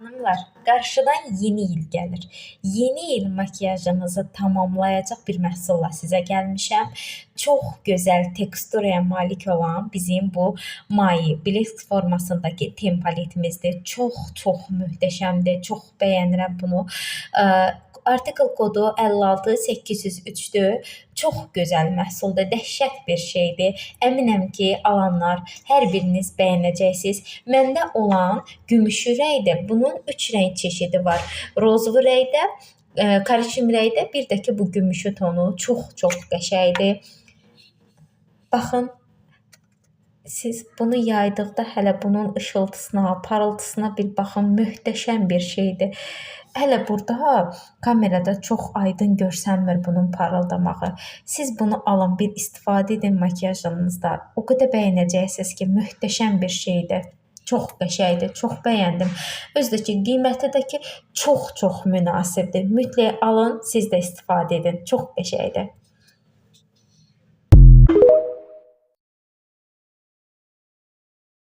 Hanımlar, qarşıdan yeni il gəlir. Yeni il makiyajınızı tamamlayacaq bir məhsulla sizə gəlmişəm. Çox gözəl teksturaya malik olan bizim bu Mai Bliss formasındakı tempaletimizdir. Çox möhtəşəmdir. Çox bəyənirəm bunu. Artikel kodu 56803-dür. Çox gözəl məhsuldur, dəhşət bir şeydir. Əminəm ki, alanlar hər biriniz bəyənəcəksiniz. Məndə olan gümüşü rəngdə bunun 3 rəng çeşidi var. Rozvu rəngdə, karışim rəngdə, bir də ki bu gümüşü tonu çox qəşəngdir. Baxın, siz bunu yaydıqda hələ bunun ışıltısına, parıltısına bir baxın, möhtəşəm bir şeydir. Hələ burada kamerada çox aydın görsənmir bunun parıldamağı. Siz bunu alın, bir istifadə edin makiyajınızda. O qədər bəyənəcəksiniz ki, möhtəşəm bir şeydir. Çox qəşəngdir, çox bəyəndim. Özü də ki, qiyməti də ki, çox münasibdir. Mütləq alın, siz də istifadə edin. Çox qəşəngdir.